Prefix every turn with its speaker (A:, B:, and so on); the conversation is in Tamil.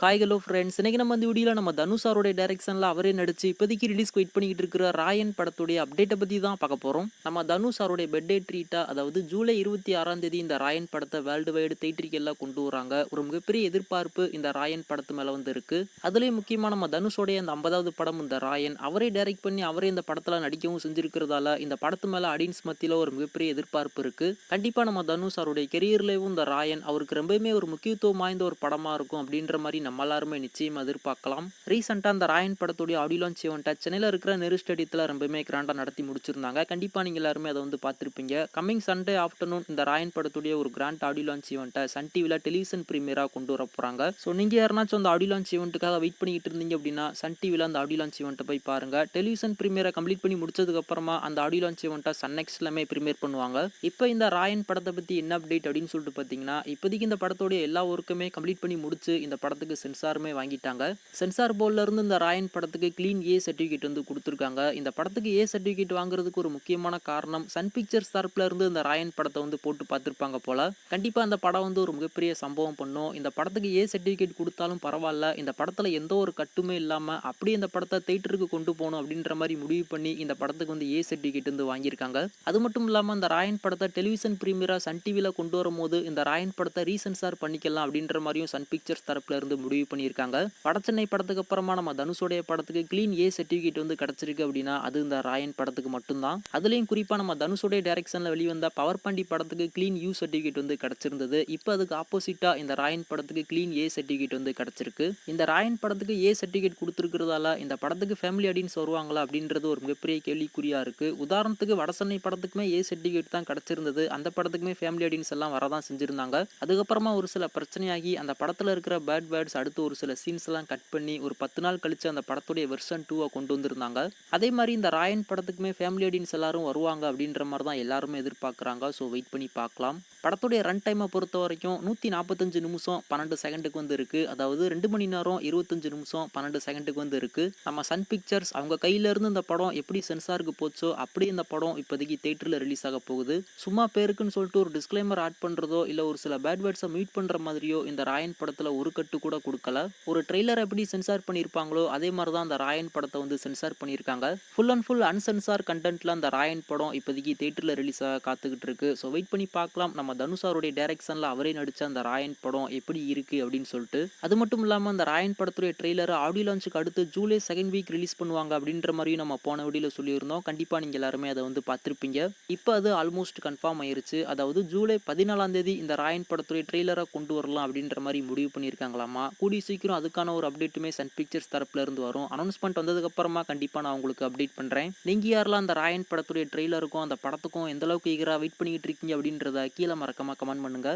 A: ஹாய் ஹலோ ஃப்ரெண்ட்ஸ், இன்னைக்கு நம்ம இந்த வீடியோவில் நம்ம தனுஷாரோட டைரக்ஷனில் அவரே நடிச்சு இப்போதைக்கு ரிலீஸ்க்கு வெயிட் பண்ணிக்கிட்டு இருக்கிற ராயன் படத்துடைய அப்டேட்டை பற்றி தான் பார்க்க போகிறோம். நம்ம தனுஷாரோடைய பர்த்டே ட்ரீட்டாக, அதாவது ஜூலை 26ஆம் தேதி இந்த ராயன் படத்தை வேர்ல்டு வைடு தேட்டருக்கெல்லாம் கொண்டு வராங்க. ஒரு மிகப்பெரிய எதிர்பார்ப்பு இந்த ராயன் படத்து மேலே வந்து இருக்கு. அதுலேயும் முக்கியமாக நம்ம தனுஷோடைய அந்த 50வது படம் இந்த ராயன், அவரே டைரக்ட் பண்ணி அவரே இந்த படத்தில் நடிக்கவும் செஞ்சிருக்கிறதால இந்த படத்து மேலே ஆடியன்ஸ் மத்தியில் ஒரு மிகப்பெரிய எதிர்பார்ப்பு இருக்கு. கண்டிப்பாக நம்ம தனுஷ் அவருடைய கெரியர்லேயும் இந்த ராயன் அவருக்கு ரொம்பவுமே ஒரு முக்கியத்துவம் வாய்ந்த ஒரு படமாக இருக்கும் அப்படின்ற மாதிரி நம்ம எல்லாருமே நிச்சயம் எதிர்பார்க்கலாம். ரீசெண்டாக அந்த ராயன் படத்துடைய ஆடியோ லான்ச் ஈவெண்ட்டை சென்னையில் இருக்கிற நெரு ஸ்டேடியத்தில் ரொம்பவுமே கிராண்டாக நடத்தி முடிச்சிருந்தாங்க. கண்டிப்பாக நீங்கள் எல்லாருமே அதை வந்து பார்த்துருப்பீங்க. கம்மிங் சண்டே ஆஃப்டர்நூன் இந்த ராயன் படத்துடைய ஒரு கிராண்ட் ஆடியோ லான்ச் ஈவெண்ட்டை சன் டிவியில் டெலிவிஷன் ப்ரீமியராக கொண்டு வர போகிறாங்க. ஸோ நீங்கள் யாருனாச்சும் அந்த ஆடியோ லான்ச் ஈவெண்ட்டுக்காக வெயிட் பண்ணிட்டு இருந்தீங்க அப்படின்னா சன் டிவியில் அந்த ஆடியோ லான்ச் ஈவெண்ட்டை போய் பாருங்க. டெலிவிஷன் ப்ரீமியரை கம்ப்ளீட் பண்ணி முடிச்சதுக்கப்புறமா அந்த ஆடியோ லான்ச் ஈவெண்ட்டை சன் நெக்ஸ்ட்லமே ப்ரீமியர் பண்ணுவாங்க. இப்போ இந்த ராயன் படத்தை பற்றி என்ன அப்டேட் அப்படின்னு சொல்லிட்டு பார்த்தீங்கன்னா, இப்போதைக்கு இந்த படத்தோடைய எல்லா ஒர்க்குமே கம்ப்ளீட் பண்ணி முடிச்சு இந்த படத்துக்கு சென்சாருமே வாங்கிட்டாங்க. சென்சார் போர்ட்ல இருந்து இந்த ராயன் படத்துக்கு கிளீன் ஏ சர்டிஃபிகேட் வந்து கொடுத்துருக்காங்க. இந்த படத்துக்கு ஏ சர்டிஃபிகேட் வாங்குறதுக்கு ஒரு முக்கியமான காரணம், சன் பிக்சர்ஸ் தரப்புல இருந்து இந்த ராயன் படத்தை வந்து போட்டு பார்த்துருப்பாங்க போல. கண்டிப்பா அந்த படம் வந்து ஒரு மிகப்பெரிய சம்பவம் பண்ணும். இந்த படத்துக்கு ஏ சர்டிஃபிகேட் கொடுத்தாலும் பரவாயில்ல, இந்த படத்துல எந்த ஒரு கட்டுமே இல்லாம அப்படியே இந்த படத்தை தேட்டருக்கு கொண்டு போகணும் அப்படின்ற மாதிரி முடிவு பண்ணி இந்த படத்துக்கு வந்து ஏ சர்டிஃபிகேட் வந்து வாங்கியிருக்காங்க. அது மட்டும் இல்லாம இந்த ராயன் படத்தை டெலிவிஷன் பிரீமியரா சன் டிவில கொண்டு வரும்போது இந்த ராயன் படத்தை ரீசென்சார் பண்ணிக்கலாம் அப்படின்ற மாதிரியும் சன் பிக்சர்ஸ் தரப்புல இருந்து முடிவு பண்ணியிருக்காங்க. வடச்சென்னை படத்துக்கு அப்புறமா நம்ம தனுஷோடைய படத்துக்கு கிளீன் ஏ சர்டிஃபிகேட் வந்து கிடைச்சிருக்கு அப்படின்னா அது இந்த ராயன் படத்துக்கு மட்டும்தான். அதுலயும் குறிப்பா நம்ம தனுஷோடைய டைரக்ஷன்ல வெளிவந்த பவர் பாண்டி படத்துக்கு கிளீன் யூ சர்டிஃபிகேட் வந்து கிடைச்சிருந்தது. இப்போ அதுக்கு ஆப்போசிட்டா இந்த ராயன் படத்துக்கு கிளீன் ஏ சர்டிஃபிகேட் வந்து கிடைச்சிருக்கு. இந்த ராயன் படத்துக்கு ஏ சர்டிஃபிகேட் கொடுத்துருக்கிறதால இந்த படத்துக்கு ஃபேமிலி ஆடியன்ஸ் வருவாங்களா அப்படின்றது ஒரு மிகப்பெரிய கேள்விக்குறியா இருக்கு. உதாரணத்துக்கு வடசென்னை படத்துக்குமே ஏ சர்டிஃபிகேட் தான் கிடைச்சிருந்தது. அந்த படத்துக்குமே ஃபேமிலி ஆடியன்ஸ் எல்லாம் வரதான் செஞ்சிருந்தாங்க. அதுக்கப்புறமா ஒரு சில பிரச்சனையாகி அந்த படத்துல இருக்கிற பேட் வேர்ட்ஸ் அடுத்து ஒரு சில சீன்ஸ் எல்லாம் கட் பண்ணி ஒரு 10 நாள் கழிச்சு அந்த படத்துடைய வெர்ஷன் 2 கொண்டு வந்திருந்தாங்க. அதே மாதிரி இந்த ராயன் படத்துக்குமே ஃபேமிலி ஆடியன்ஸ் எல்லாரும் வருவாங்க அப்படின்ற மாதிரி தான் எல்லாருமே எதிர்பார்க்குறாங்க. ஸோ வெயிட் பண்ணி பார்க்கலாம். படத்துடைய ரன் டைமை பொறுத்த வரைக்கும் 145 நிமிஷம் 12 செகண்டுக்கு வந்து இருக்கு. அதாவது 2 மணி நேரம் 25 நிமிஷம் 12 செகண்டுக்கு வந்து இருக்கு. நம்ம சன் பிக்சர்ஸ் அவங்க கையில இருந்து இந்த படம் எப்படி சென்சாருக்கு போச்சோ அப்படி இந்த படம் இப்போதைக்கு தேட்டரில் ரிலீஸ் ஆக போகுது. சும்மா பேருக்குன்னு சொல்லிட்டு ஒரு டிஸ்க்ளைமர் ஆட் பண்றதோ இல்ல ஒரு சில பேட் வேர்ட்ஸை மியூட் பண்ற மாதிரியோ இந்த ராயன் படத்துல ஒரு கட்டு கூட கொடுக்கல. ஒரு ட்ரெய்லர் எப்படி சென்சார் பண்ணியிருப்பாங்களோ அதே மாதிரி தான் அந்த ராயன் படத்தை வந்து சென்சார் பண்ணியிருக்காங்க. ஃபுல் அண்ட் ஃபுல் அன்சென்சார் கண்டென்ட்ல அந்த ராயன் படம் இப்போதைக்கு தேட்டரில் ரிலீஸ் ஆக காத்துக்கிட்டு இருக்கு. ஸோ வெயிட் பண்ணி பார்க்கலாம் நம்ம தனுஷாருடைய டைரக்ஷன்ல அவரே நடிச்ச அந்த ராயன் படம் எப்படி இருக்கு அப்படின்னு சொல்லிட்டு. அது மட்டும் இல்லாம அந்த ராயன் படத்துடைய ட்ரெய்லர் ஆடியோ லான்ச்சுக்கு அடுத்து ஜூலை 2nd வீக் ரிலீஸ் பண்ணுவாங்க அப்படின்ற மாதிரியும் நம்ம போன வீடியோல சொல்லியிருந்தோம். கண்டிப்பா நீங்க எல்லாருமே அதை வந்து பார்த்திருப்பீங்க. இப்போ அது ஆல்மோஸ்ட் கன்ஃபார்ம் ஆயிருச்சு. அதாவது ஜூலை 14ஆம் தேதி இந்த ராயன் படத்துடைய ட்ரெய்லரை கொண்டு வரலாம் அப்படின்ற மாதிரி முடிவு பண்ணியிருக்காங்களாமா. கூடிய சீக்கிரம் அதுக்கான ஒரு அப்டேட்டுமே சன் பிக்சர்ஸ் தரப்புல இருந்து வரும். அனௌன்ஸ்மெண்ட் வந்ததுக்கு அப்புறமா கண்டிப்பா நான் உங்களுக்கு அப்டேட் பண்றேன். நீங்க யாரெல்லாம் அந்த ராயன் படத்துடைய ட்ரெய்லருக்கும் அந்த படத்துக்கும் எந்த அளவுக்கு ஈகரா வெயிட் பண்ணிட்டு இருக்கீங்க அப்படின்றத கீழே மறக்காம கமெண்ட் பண்ணுங்க.